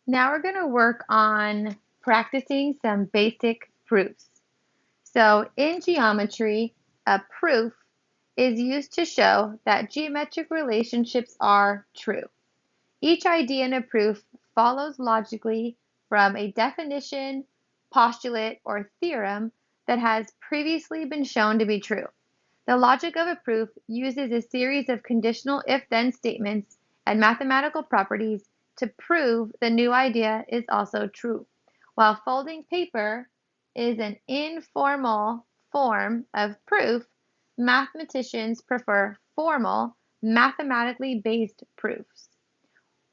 Now we're going to work on practicing some basic proofs. So in geometry, a proof is used to show that geometric relationships are true. Each idea in a proof follows logically from a definition, postulate, or theorem that has previously been shown to be true. The logic of a proof uses a series of conditional if-then statements and mathematical properties to prove the new idea is also true. While folding paper is an informal form of proof, mathematicians prefer formal, mathematically based proofs.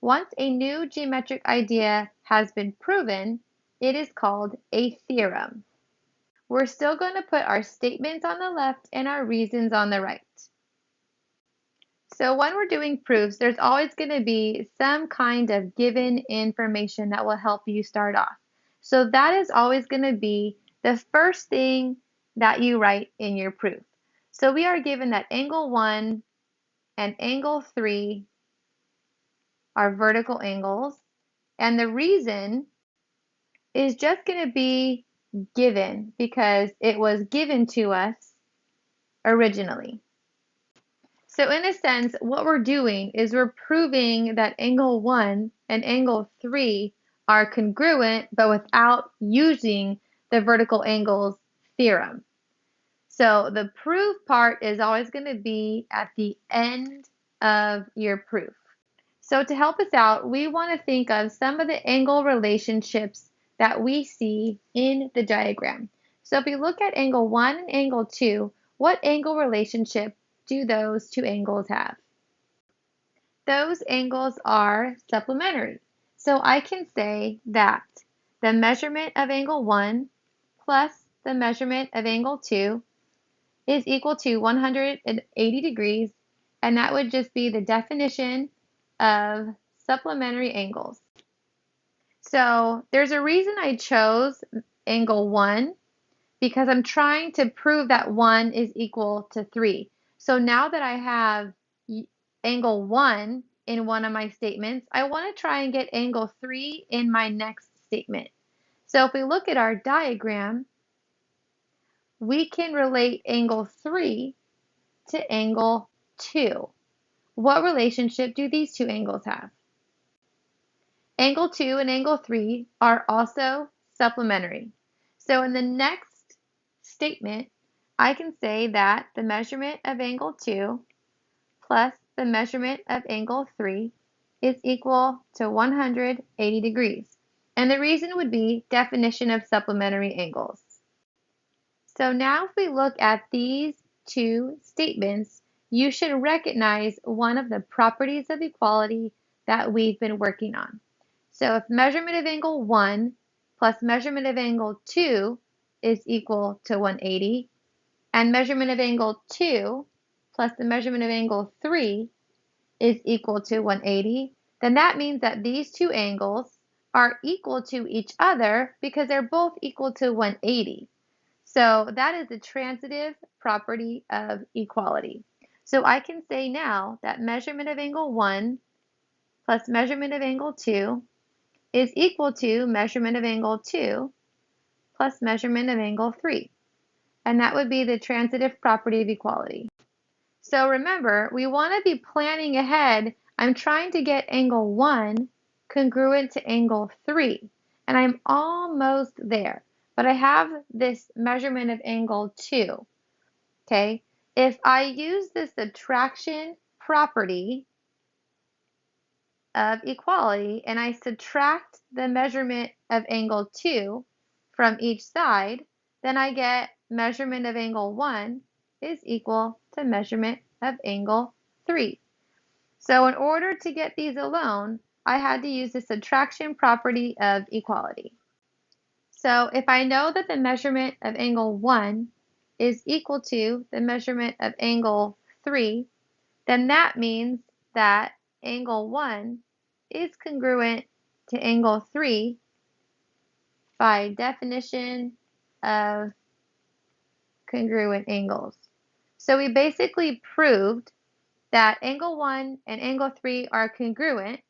Once a new geometric idea has been proven, it is called a theorem. We're still going to put our statements on the left and our reasons on the right. So when we're doing proofs, there's always going to be some kind of given information that will help you start off. So that is always going to be the first thing that you write in your proof. So we are given that angle 1 and angle 3 are vertical angles, and the reason is just going to be given because it was given to us originally. So in a sense, what we're doing is we're proving that angle 1 and angle 3 are congruent, but without using the vertical angles theorem. So the proof part is always going to be at the end of your proof. So to help us out, we want to think of some of the angle relationships that we see in the diagram. So if we look at angle 1 and angle 2, what angle relationship do those two angles have? Those angles are supplementary. So I can say that the measurement of angle 1 plus the measurement of angle 2 is equal to 180 degrees, and that would just be the definition of supplementary angles. So there's a reason I chose angle 1 because I'm trying to prove that 1 is equal to 3. So now that I have angle 1 in one of my statements, I want to try and get angle 3 in my next statement. So if we look at our diagram, we can relate angle 3 to angle 2. What relationship do these two angles have? Angle 2 and angle 3 are also supplementary. So in the next statement, I can say that the measurement of angle 2 plus the measurement of angle 3 is equal to 180 degrees. And the reason would be definition of supplementary angles. So now if we look at these two statements, you should recognize one of the properties of equality that we've been working on. So if measurement of angle 1 plus measurement of angle 2 is equal to 180, and measurement of angle 2 plus the measurement of angle 3 is equal to 180, then that means that these two angles are equal to each other because they're both equal to 180. So that is the transitive property of equality. So I can say now that measurement of angle 1 plus measurement of angle 2 is equal to measurement of angle 2 plus measurement of angle 3. And that would be the transitive property of equality. So remember, we want to be planning ahead. I'm trying to get angle 1 congruent to angle 3, and I'm almost there. But I have this measurement of angle 2. Okay, if I use the subtraction property of equality and I subtract the measurement of angle 2 from each side, then I get measurement of angle 1 is equal to measurement of angle 3. So in order to get these alone, I had to use the subtraction property of equality. So if I know that the measurement of angle 1 is equal to the measurement of angle 3, then that means that angle 1 is congruent to angle 3 by definition of congruent angles. So we basically proved that angle 1 and angle 3 are congruent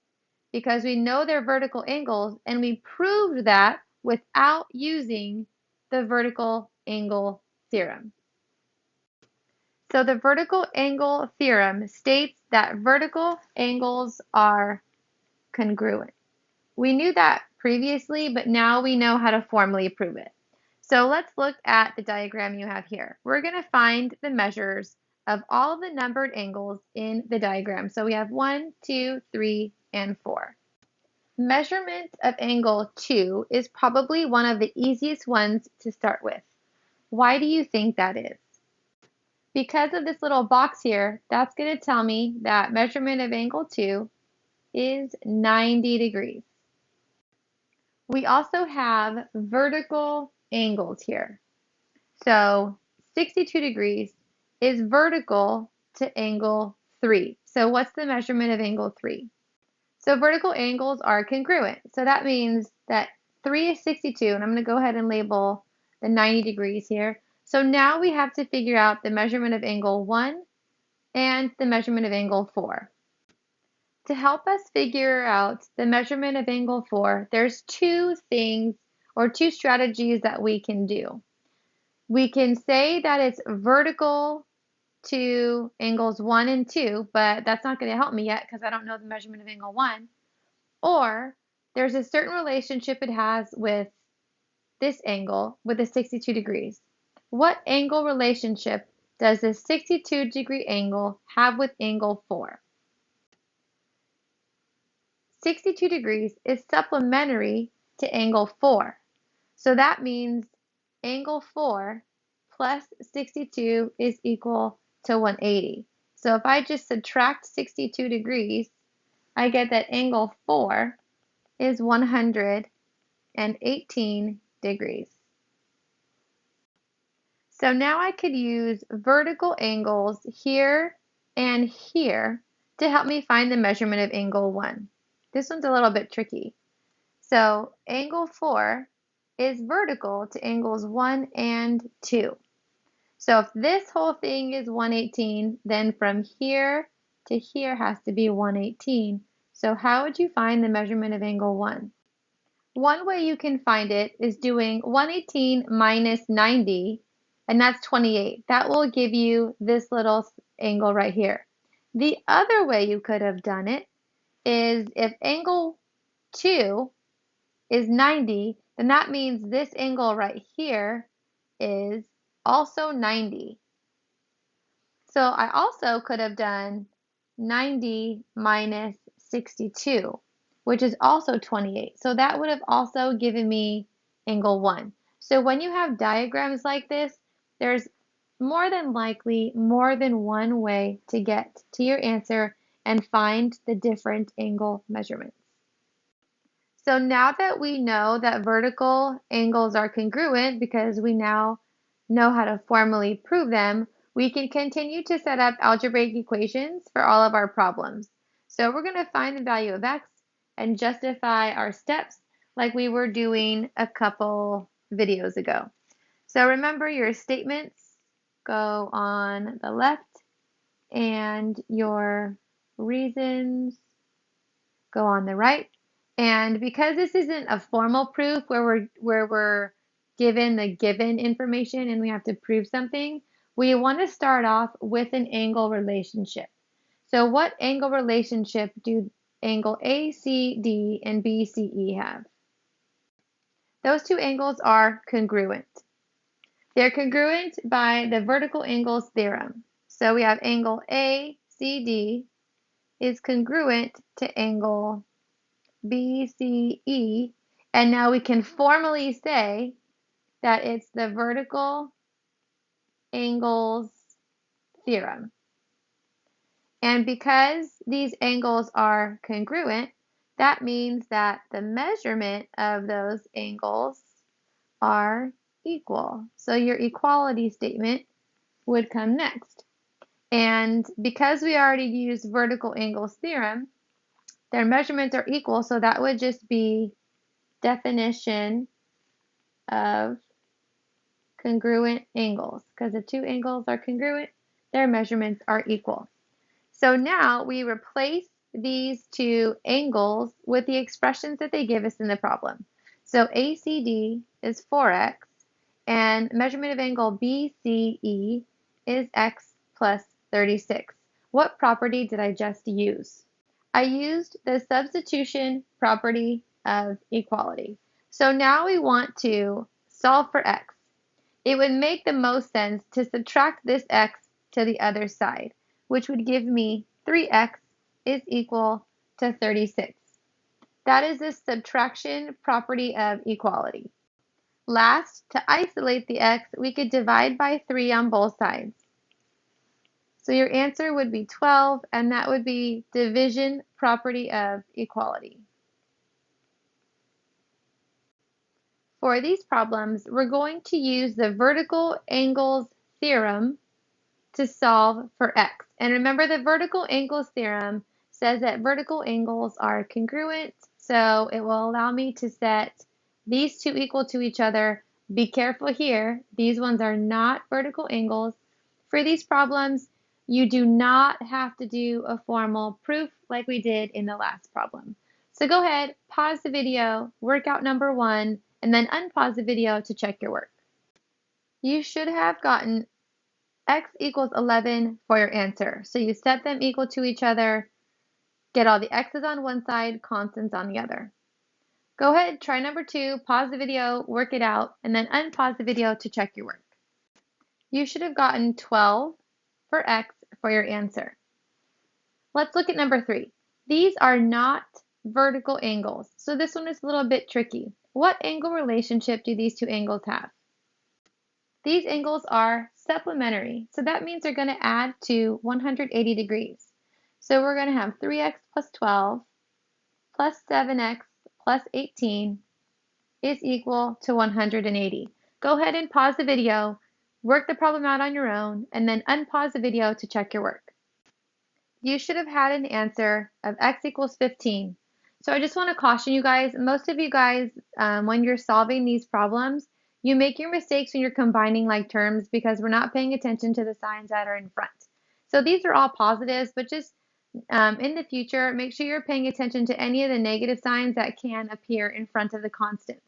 because we know they're vertical angles, and we proved that without using the vertical angle theorem. So the vertical angle theorem states that vertical angles are congruent. We knew that previously, but now we know how to formally prove it. So let's look at the diagram you have here. We're going to find the measures of all the numbered angles in the diagram. So we have 1, 2, 3, and 4. Measurement of angle 2 is probably one of the easiest ones to start with. Why do you think that is? Because of this little box here, that's going to tell me that measurement of angle 2 is 90 degrees. We also have vertical angles here. So 62 degrees is vertical to angle 3. So what's the measurement of angle 3? So vertical angles are congruent. So that means that 3 is 62, and I'm going to go ahead and label the 90 degrees here. So now we have to figure out the measurement of angle 1 and the measurement of angle 4. To help us figure out the measurement of angle 4, there's two things or two strategies that we can do. We can say that it's vertical to angles 1 and 2, but that's not going to help me yet because I don't know the measurement of angle 1. Or there's a certain relationship it has with this angle, with the 62 degrees. What angle relationship does this 62 degree angle have with angle 4? 62 degrees is supplementary to angle 4. So that means angle 4 plus 62 is equal to 180. So if I just subtract 62 degrees, I get that angle 4 is 118 degrees. So now I could use vertical angles here and here to help me find the measurement of angle 1. This one's a little bit tricky. So angle 4 is vertical to angles 1 and 2. So if this whole thing is 118, then from here to here has to be 118. So how would you find the measurement of angle 1? One way you can find it is doing 118 minus 90, and that's 28. That will give you this little angle right here. The other way you could have done it is if angle 2 is 90, then that means this angle right here is also 90. So I also could have done 90 minus 62, which is also 28. So that would have also given me angle 1. So when you have diagrams like this, there's more than likely more than one way to get to your answer and find the different angle measurements. So now that we know that vertical angles are congruent because we now know how to formally prove them, we can continue to set up algebraic equations for all of our problems. So we're going to find the value of x and justify our steps like we were doing a couple videos ago. So remember, your statements go on the left and your reasons go on the right. And because this isn't a formal proof where we're given the given information and we have to prove something, we want to start off with an angle relationship. So what angle relationship do angle ACD and BCE have? Those two angles are congruent. They're congruent by the vertical angles theorem. So we have angle ACD is congruent to angle BCE, and now we can formally say that it's the vertical angles theorem. And because these angles are congruent, that means that the measurement of those angles are equal. So your equality statement would come next. And because we already used vertical angles theorem, their measurements are equal, so that would just be definition of congruent angles. Because the two angles are congruent, their measurements are equal. So now we replace these two angles with the expressions that they give us in the problem. So ACD is 4x, and measurement of angle BCE is x plus 36. What property did I just use? I used the substitution property of equality. So now we want to solve for x. It would make the most sense to subtract this x to the other side, which would give me 3x is equal to 36. That is the subtraction property of equality. Last, to isolate the x, we could divide by 3 on both sides. So your answer would be 12, and that would be division property of equality. For these problems, we're going to use the vertical angles theorem to solve for x. And remember, the vertical angles theorem says that vertical angles are congruent, so it will allow me to set these two equal to each other. Be careful here, these ones are not vertical angles. For these problems, you do not have to do a formal proof like we did in the last problem. So go ahead, pause the video, work out number 1, and then unpause the video to check your work. You should have gotten x equals 11 for your answer. So you set them equal to each other, get all the x's on one side, constants on the other. Go ahead, try number 2, pause the video, work it out, and then unpause the video to check your work. You should have gotten 12 for x for your answer. Let's look at number 3. These are not vertical angles, so this one is a little bit tricky. What angle relationship do these two angles have? These angles are supplementary, so that means they're going to add to 180 degrees. So we're going to have 3x plus 12 plus 7x plus 18 is equal to 180. Go ahead and pause the video, work the problem out on your own, and then unpause the video to check your work. You should have had an answer of x equals 15. So I just want to caution you guys, most of you guys, when you're solving these problems, you make your mistakes when you're combining like terms because we're not paying attention to the signs that are in front. So these are all positives, but just in the future, make sure you're paying attention to any of the negative signs that can appear in front of the constants.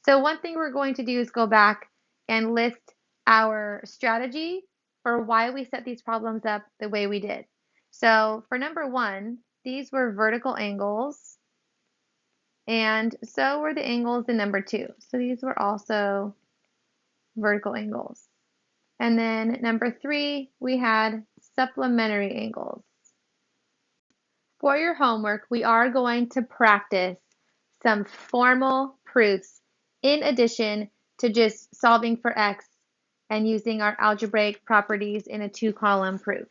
So one thing we're going to do is go back and list our strategy for why we set these problems up the way we did. So for number 1, these were vertical angles, and so were the angles in number 2. So these were also vertical angles. And then number 3, we had supplementary angles. For your homework, we are going to practice some formal proofs in addition to just solving for x and using our algebraic properties in a 2-column proof.